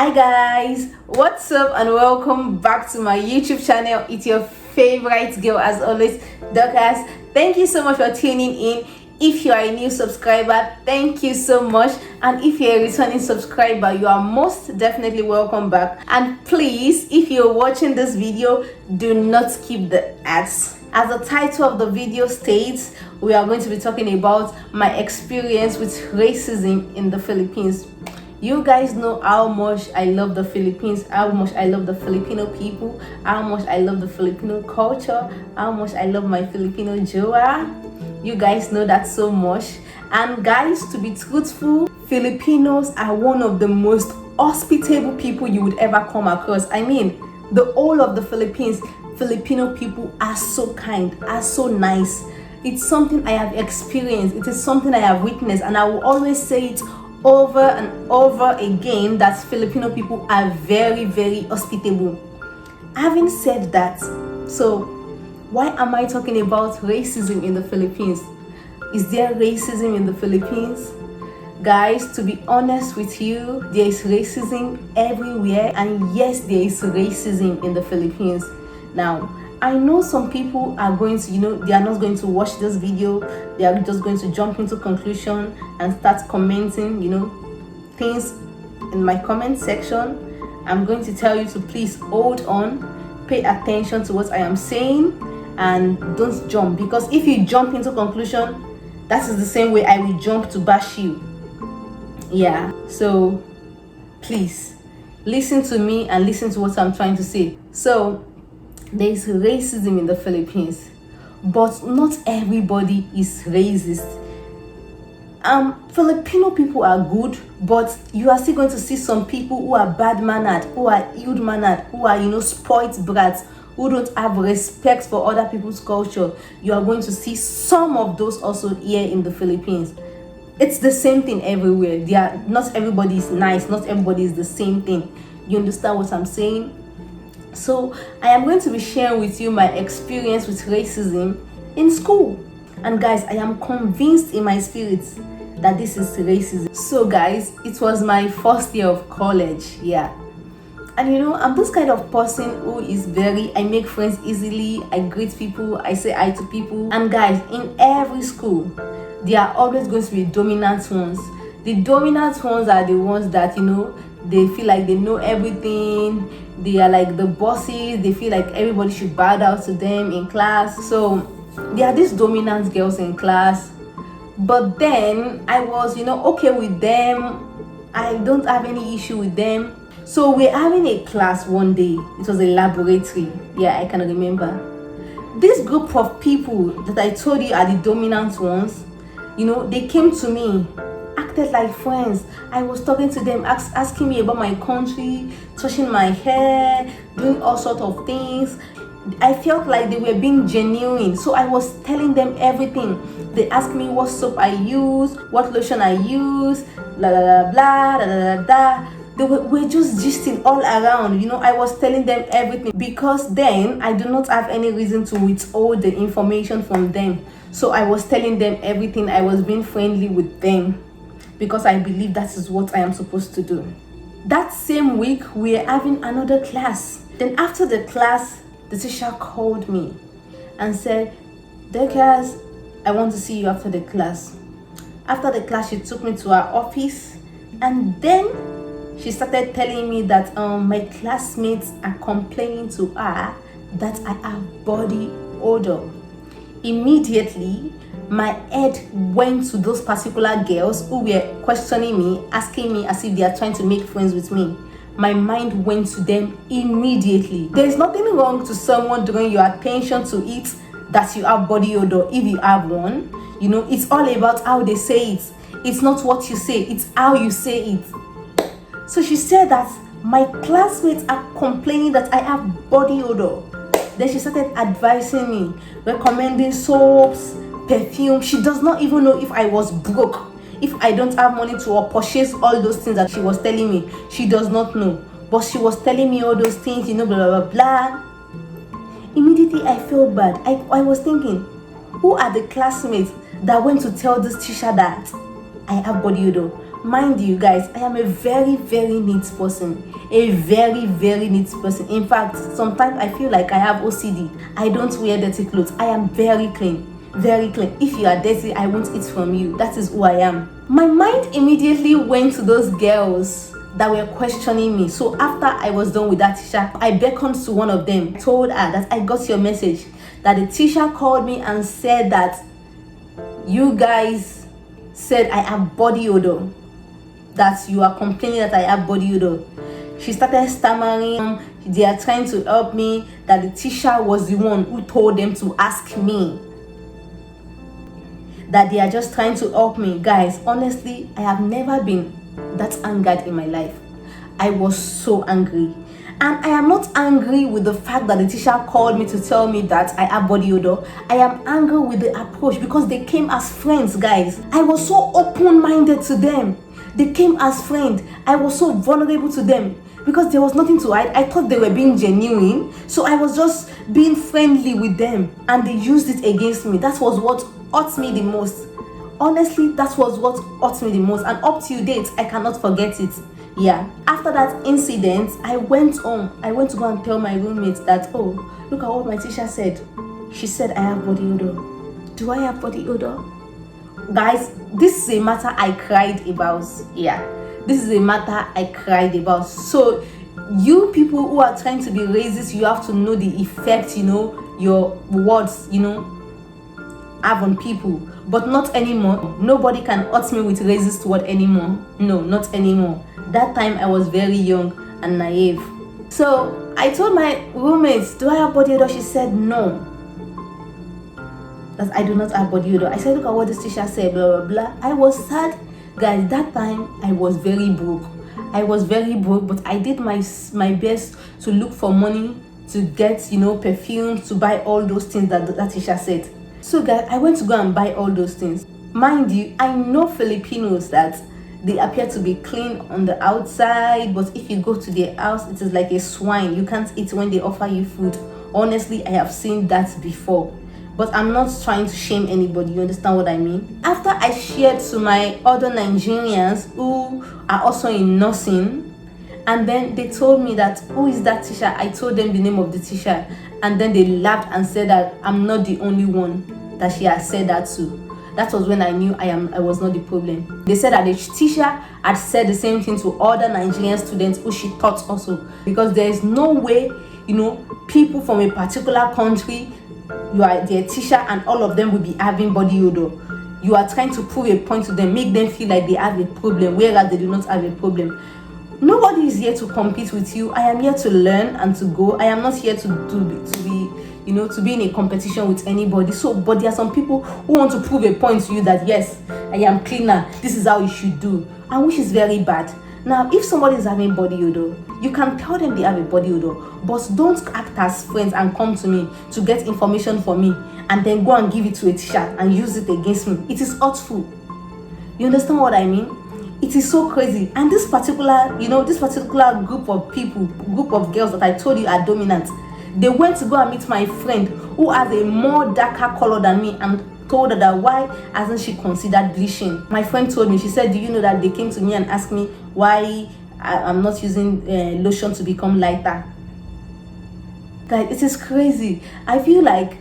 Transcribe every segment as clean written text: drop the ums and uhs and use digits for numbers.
Hi guys, what's up and welcome back to my YouTube channel. It's your favorite girl as always, Dorcas. Thank you so much for tuning in. If you are a new subscriber, thank you so much, and if you're a returning subscriber, you are most definitely welcome back. And please, if you're watching this video, do not skip the ads. As the title of the video states, we are going to be talking about my experience with racism in the Philippines. You guys know how much I love the Philippines, how much I love the Filipino people, how much I love the Filipino culture, how much I love my Filipino joa. You guys know that so much. And guys, to be truthful, Filipinos are one of the most hospitable people you would ever come across. I mean, the whole of the Philippines, Filipino people are so kind, are so nice. It's something I have experienced, it is something I have witnessed, and I will always say it over and over again that Filipino people are very, very hospitable. Having said that, so why am I talking about racism in the Philippines? Is there racism in the Philippines? Guys, to be honest with you, there is racism everywhere, and yes, there is racism in the Philippines. Now, I know some people are going to, they are not going to watch this video. They are just going to jump into conclusion and start commenting, things in my comment section. I'm going to tell you to please hold on, pay attention to what I am saying, and don't jump, because if you jump into conclusion, that is the same way I will jump to bash you. Yeah, so please listen to me and listen to what I'm trying to say. So there is racism in the Philippines, but not everybody is racist. Filipino people are good, but you are still going to see some people who are bad-mannered, who are ill-mannered, who are, spoilt brats, who don't have respect for other people's culture. You are going to see some of those also here in the Philippines. It's the same thing everywhere. Not everybody is nice, not everybody is the same thing. You understand what I'm saying? So I am going to be sharing with you my experience with racism in school. And guys, I am convinced in my spirit that this is racism. So guys, it was my first year of college, yeah. And I'm this kind of person who is I make friends easily, I greet people, I say hi to people. And guys, in every school, there are always going to be dominant ones. The dominant ones are the ones that, they feel like they know everything. They are like the bosses. They feel like everybody should bow down to them in class. So there are these dominant girls in class. But then I was, okay with them. I don't have any issue with them. So we're having a class one day. It was a laboratory. Yeah, I can remember. This group of people that I told you are the dominant ones, they came to me, acted like friends. I was talking to them, asking me about my country, touching my hair, doing all sorts of things. I felt like they were being genuine, so I was telling them everything. They asked me what soap I use, what lotion I use, blah blah blah blah blah blah blah. They were just gisting all around. I was telling them everything, because then I do not have any reason to withhold the information from them. So I was telling them everything. I was being friendly with them, because I believe that is what I am supposed to do. That same week, we were having another class. Then after the class, the teacher called me and said, "Dorcas, I want to see you after the class." After the class, she took me to her office, and then she started telling me that my classmates are complaining to her that I have body odor. Immediately, my head went to those particular girls who were questioning me, asking me as if they are trying to make friends with me. My mind went to them immediately. There is nothing wrong to someone drawing your attention to it that you have body odor if you have one. It's all about how they say it. It's not what you say, it's how you say it. So she said that my classmates are complaining that I have body odor. Then she started advising me, recommending soaps, perfume. She does not even know if I was broke, if I don't have money to purchase all those things that she was telling me. She does not know, but she was telling me all those things, blah blah blah blah. Immediately I felt bad. I was thinking, who are the classmates that went to tell this teacher that I have body odor? Mind you guys, I am a very, very neat person. A very, very neat person. In fact, sometimes I feel like I have OCD. I don't wear dirty clothes. I am very clean. Very clean. If you are dirty, I won't eat from you. That is who I am. My mind immediately went to those girls that were questioning me. So after I was done with that teacher, I beckoned to one of them, told her that I got your message, that the teacher called me and said that you guys said I have body odor, that you are complaining that I have body odor. She started stammering. They are trying to help me, that the teacher was the one who told them to ask me, that they are just trying to help me. Guys, honestly, I have never been that angered in my life. I was so angry. And I am not angry with the fact that the teacher called me to tell me that I have body odor. I am angry with the approach, because they came as friends, guys. I was so open-minded to them. They came as friends. I was so vulnerable to them because there was nothing to hide. I thought they were being genuine, so I was just being friendly with them, and they used it against me. That was what hurt me the most. Honestly, that was what hurt me the most, and up to date, I cannot forget it. Yeah. After that incident, I went home. I went to go and tell my roommates that, oh, look at what my teacher said. She said I have body odor. Do I have body odor? Guys, this is a matter I cried about. Yeah. This is a matter I cried about. So, you people who are trying to be racist, you have to know the effect, your words, have on people. But not anymore. Nobody can hurt me with racist word anymore. No, not anymore. That time I was very young and naive. So I told my roommates, do I have body odor? She said no, that I do not have body odor. I said, look at what this teacher said, blah blah blah. I was sad, guys. That time I was very broke. But I did my best to look for money to get perfume, to buy all those things that teacher said. So guys, I went to go and buy all those things. Mind you, I know Filipinos that they appear to be clean on the outside, but if you go to their house, it is like a swine. You can't eat when they offer you food. Honestly, I have seen that before. But I'm not trying to shame anybody, you understand what I mean? After I shared to my other Nigerians who are also in nursing, and then they told me that, who is that teacher? I told them the name of the teacher, and then they laughed and said that I'm not the only one that she has said that to. That was when I knew I was not the problem. They said that the teacher had said the same thing to other Nigerian students who she taught also. Because there is no way, people from a particular country, you are their teacher and all of them will be having body odor. You are trying to prove a point to them, make them feel like they have a problem, whereas they do not have a problem. Nobody is here to compete with you. I am here to learn and to go. I am not here to be in a competition with anybody. So, but there are some people who want to prove a point to you that yes, I am cleaner. This is how you should do, and which is very bad. Now, if somebody is having body odor, you can tell them they have a body odor, but don't act as friends and come to me to get information from me and then go and give it to a teacher and use it against me. It is hurtful. You understand what I mean? It is so crazy. And this particular group of girls that I told you are dominant, they went to go and meet my friend who has a more darker color than me and told her that why hasn't she considered bleaching. My friend told me, she said, do you know that they came to me and asked me why I'm not using lotion to become lighter? Guys, it is crazy. I feel like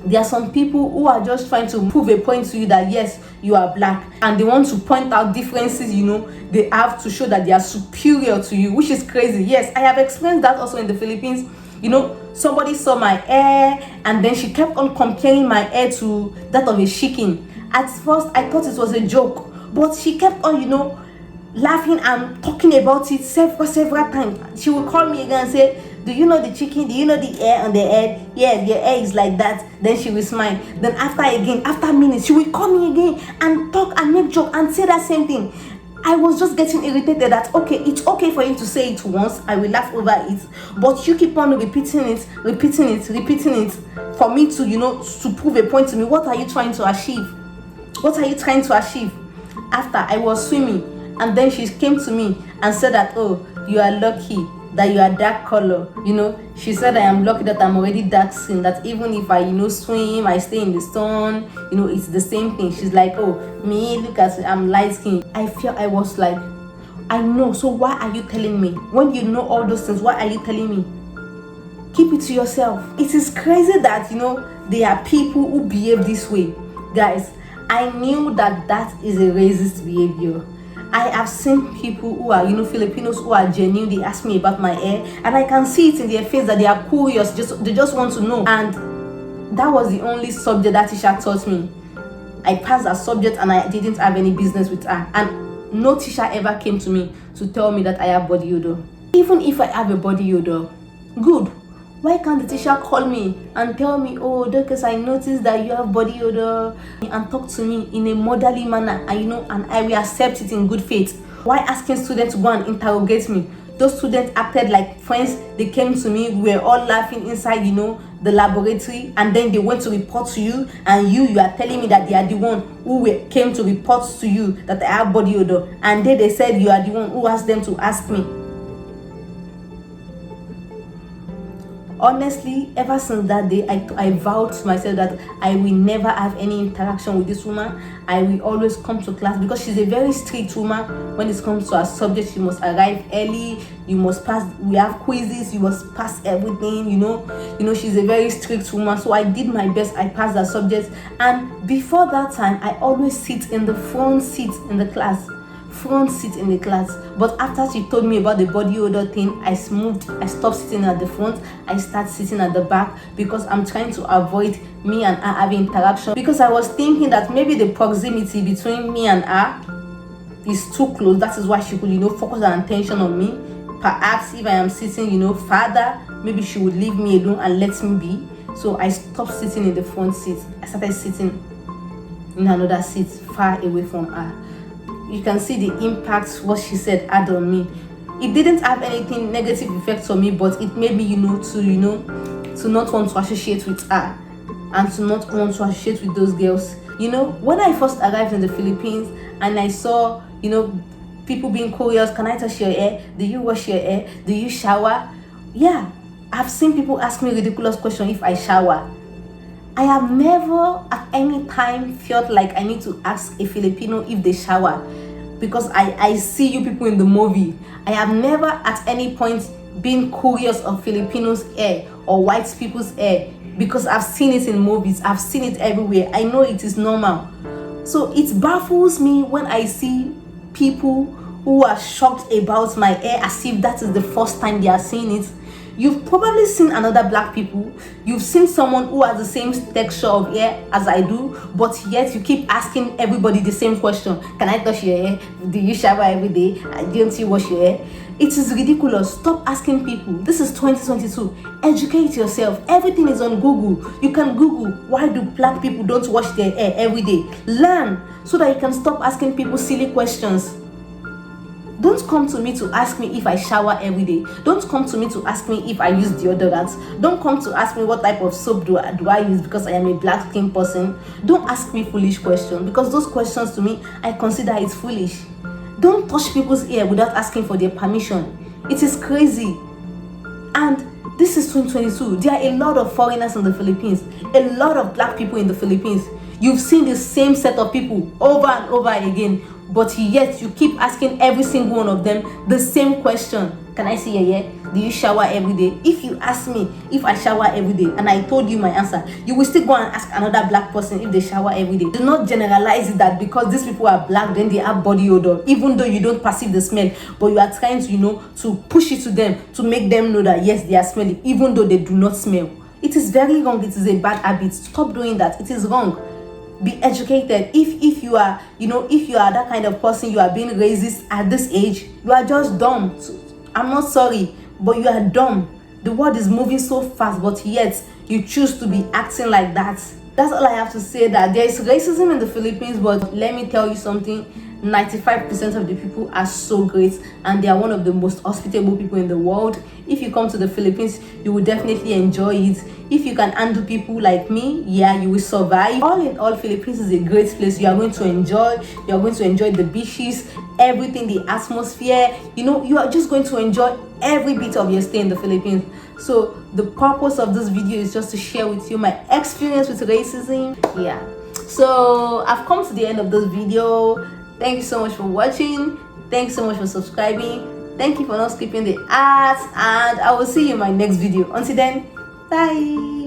there are some people who are just trying to prove a point to you that yes, you are black, and they want to point out differences, they have to show that they are superior to you, which is crazy. Yes, I have experienced that also in the Philippines. Somebody saw my hair and then she kept on comparing my hair to that of a chicken. At first, I thought it was a joke, but she kept on, laughing and talking about it several times. She would call me again and say, do you know the chicken? Do you know the hair on the head? Yeah, the hair is like that. Then she will smile. Then after minutes, she will call me again and talk and make joke and say that same thing. I was just getting irritated that, okay, it's okay for you to say it once, I will laugh over it, but you keep on repeating it for me to, to prove a point to me. What are you trying to achieve? After I was swimming, and then she came to me and said that, oh, you are lucky that you are dark color. She said I am lucky that I'm already dark skin, that even if I swim, I stay in the sun, it's the same thing. She's like, oh, me, look at, I'm light skin. I was like, I know, so why are you telling me? When you know all those things, why are you telling me? Keep it to yourself. It is crazy that there are people who behave this way. Guys, I knew that is a racist behavior. I have seen people who are Filipinos who are genuine. They ask me about my hair, and I can see it in their face that they are curious. They just want to know. And that was the only subject that teacher taught me. I passed that subject and I didn't have any business with her. And no teacher ever came to me to tell me that I have body odor. Even if I have a body odor, good. Why can't the teacher call me and tell me, oh, Dorcas, I noticed that you have body odor, and talk to me in a motherly manner, and I will accept it in good faith? Why asking students to go and interrogate me? Those students acted like friends. They came to me, we were all laughing inside, the laboratory, and then they went to report to you, and you are telling me that they are the one who came to report to you that I have body odor, and they said you are the one who asked them to ask me. Honestly, ever since that day, I vowed to myself that I will never have any interaction with this woman. I will always come to class, because she's a very strict woman. When it comes to her subject, you must arrive early, you must pass, we have quizzes, you must pass everything, she's a very strict woman. So I did my best, I passed that subject. And before that time, I always sit in the front seat in the class. But after she told me about the body odor thing, I stopped sitting at the front. I started sitting at the back, because I'm trying to avoid me and her having interaction, because I was thinking that maybe the proximity between me and her is too close. That is why she could focus her attention on me. Perhaps if I am sitting farther, maybe she would leave me alone and let me be. So I stopped sitting in the front seat. I started sitting in another seat far away from her. You can see the impact what she said had on me. It didn't have anything negative effects on me, but it made me to not want to associate with her, and to not want to associate with those girls. When I first arrived in the Philippines and I saw people being curious, can I touch your hair? Do you wash your hair? Do you shower? Yeah, I've seen people ask me ridiculous questions if I shower. I have never at any time felt like I need to ask a Filipino if they shower, because I see you people in the movie. I have never at any point been curious of Filipinos' hair or white people's hair, because I've seen it in movies, I've seen it everywhere. I know it is normal. So it baffles me when I see people who are shocked about my hair as if that is the first time they are seeing it. You've probably seen another black people. You've seen someone who has the same texture of hair as I do, but yet you keep asking everybody the same question. Can I touch your hair? Do you shower every day? Don't you wash your hair? It is ridiculous. Stop asking people. This is 2022. Educate yourself. Everything is on Google. You can Google, why do black people don't wash their hair every day? Learn so that you can stop asking people silly questions. Don't come to me to ask me if I shower every day. Don't come to me to ask me if I use deodorant. Don't come to ask me what type of soap do I use because I am a black skin person. Don't ask me foolish questions, because those questions to me, I consider it foolish. Don't touch people's hair without asking for their permission. It is crazy. And this is 2022. There are a lot of foreigners in the Philippines, a lot of black people in the Philippines. You've seen the same set of people over and over again, but yet you keep asking every single one of them the same question. Can I see your hair? Do you shower every day? If you ask me if I shower every day and I told you my answer, you will still go and ask another black person if they shower every day. Do not generalize it that because these people are black, then they have body odor, even though you don't perceive the smell, but you are trying to, to push it to them, to make them know that yes, they are smelling, even though they do not smell. It is very wrong. It is a bad habit. Stop doing that. It is wrong. Be educated. If you are, if you are that kind of person, you are being racist at this age, you are just dumb. I'm not sorry, but you are dumb. The world is moving so fast, but yet you choose to be acting like that. That's all I have to say. That there is racism in the Philippines, but let me tell you something. 95% of the people are so great, and they are one of the most hospitable people in the world. If you come to the Philippines, you will definitely enjoy it. If you can handle people like me, yeah, you will survive. All in all, Philippines is a great place. You are going to enjoy. You are going to enjoy the beaches, everything, the atmosphere. You are just going to enjoy every bit of your stay in the Philippines. So the purpose of this video is just to share with you my experience with racism. Yeah, so I've come to the end of this video. Thank you so much for watching. Thanks so much for subscribing. Thank you for not skipping the ads, and I will see you in my next video. Until then, bye.